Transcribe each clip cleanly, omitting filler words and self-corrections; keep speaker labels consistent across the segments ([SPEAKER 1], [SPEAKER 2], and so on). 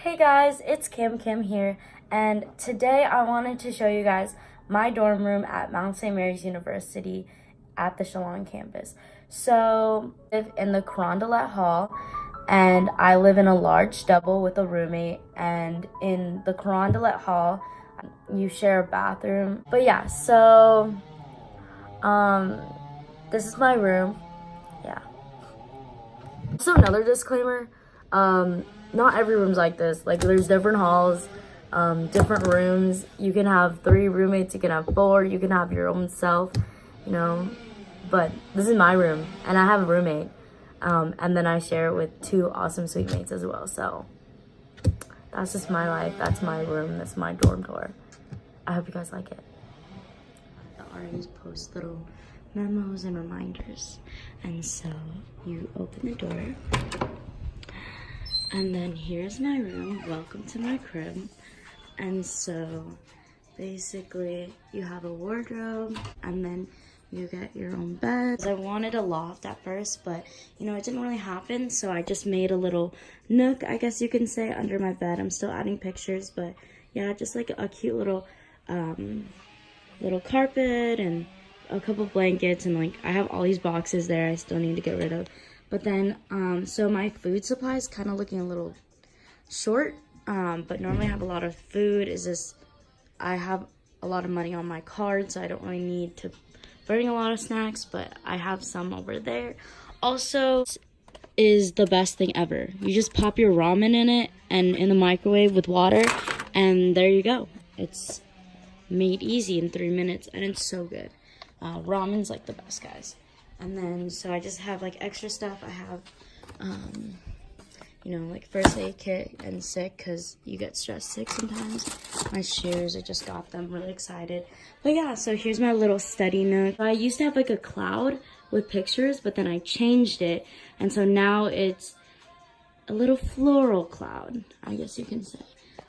[SPEAKER 1] Hey guys, it's Camcam here, and today I wanted to show you guys my dorm room at Mount St. Mary's University at the Chalon campus. So, I live in the Carondelet hall, and I live in a large double with a roommate, and in the Carondelet hall, you share a bathroom. But yeah, so, this is my room, yeah. Also, another disclaimer, not every room's like this. Like, there's different halls, different rooms. You can have 3 roommates, you can have 4, you can have your own self, you know. But this is my room, and I have a roommate. And then I share it with 2 awesome suite mates as well. So that's just my life. That's my room. That's my dorm tour. I hope you guys like it. The RAs post little memos and reminders. And so you open the door. And then here's my room. Welcome to my crib. And so basically you have a wardrobe, and then you get your own bed. I wanted a loft at first, but you know, it didn't really happen. So I just made a little nook, I guess you can say, under my bed. I'm still adding pictures, but yeah, just like a cute little carpet and a couple blankets, and like I have all these boxes there I still need to get rid of. But then, so my food supply is kind of looking a little short, but normally I have a lot of food. Is just, I have a lot of money on my card, so I don't really need to bring a lot of snacks, but I have some over there. Also, is the best thing ever. You just pop your ramen in it and in the microwave with water, and there you go. It's made easy in 3 minutes, and it's so good. Ramen's like the best, guys. And then, so I just have like extra stuff. I have, you know, like first aid kit and sick, because you get stress sick sometimes. My shoes, I just got them, really excited. But yeah, so here's my little study nook. I used to have like a cloud with pictures, but then I changed it. And so now it's a little floral cloud, I guess you can say.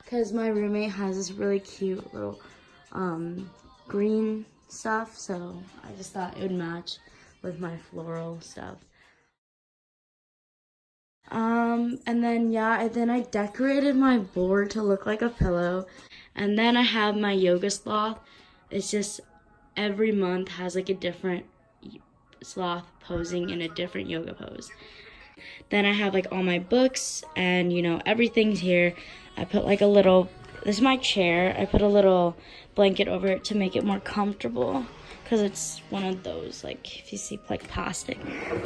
[SPEAKER 1] Because my roommate has this really cute little green stuff, so I just thought it would match with my floral stuff. And then yeah, and then I decorated my board to look like a pillow. And then I have my yoga sloth. It's just every month has like a different sloth posing in a different yoga pose. Then I have like all my books, and you know, everything's here. I put like a little, this is my chair. I put a little blanket over it to make it more comfortable, because it's one of those, like, if you see like plastic.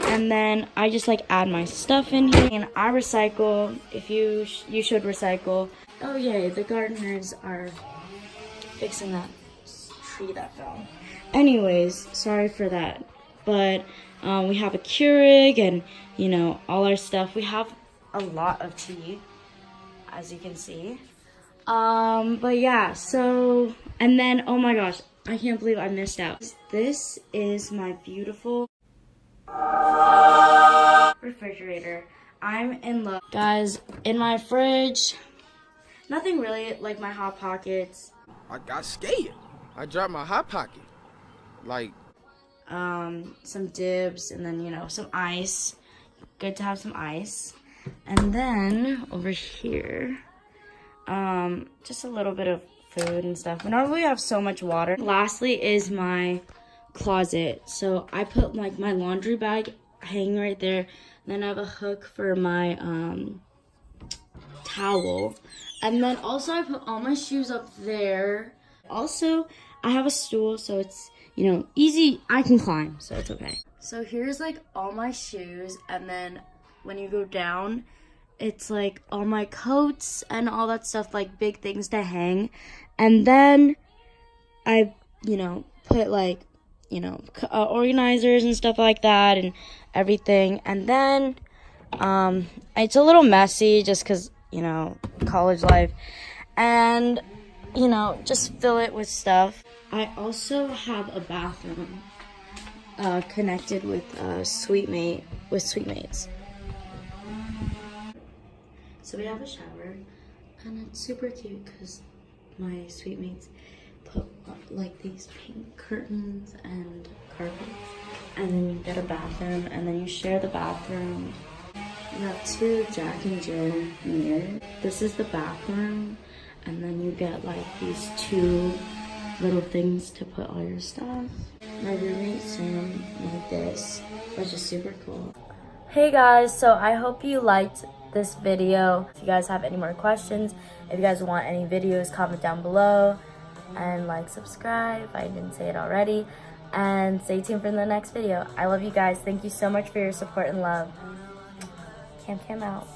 [SPEAKER 1] And then I just like add my stuff in here, and I recycle. If you should recycle. Oh yay, the gardeners are fixing that tree that fell. Anyways, sorry for that. But we have a Keurig and, you know, all our stuff. We have a lot of tea, as you can see. But yeah, so, and then, oh my gosh, I can't believe I missed out. This is my beautiful refrigerator. I'm in love. Guys, in my fridge, nothing really, like my Hot Pockets.
[SPEAKER 2] I got scared. I dropped my Hot Pocket. Like,
[SPEAKER 1] some dibs, and then, you know, some ice. Good to have some ice. And then over here, just a little bit of food and stuff. We normally have so much water. Lastly is my closet. So I put like my laundry bag hanging right there. And then I have a hook for my towel. And then also I put all my shoes up there. Also, I have a stool, so it's, you know, easy. I can climb, so it's okay. So here's like all my shoes, and then when you go down, it's like all my coats and all that stuff, like big things to hang. And then I, you know, put like, you know, organizers and stuff like that and everything. And then it's a little messy just because, you know, college life. And, you know, just fill it with stuff. I also have a bathroom connected with suite mates. So we have a shower, and it's super cute because my suite mates put like these pink curtains and carpets, and then you get a bathroom, and then you share the bathroom. We have two Jack and Jill mirrors. This is the bathroom, and then you get like these two little things to put all your stuff. My roommate Sam made this, which is super cool. Hey guys, so I hope you liked this video. If you guys have any more questions, if you guys want any videos, comment down below, and like, subscribe if I didn't say it already, and stay tuned for the next video. I love you guys. Thank you so much for your support and love. Camcam out.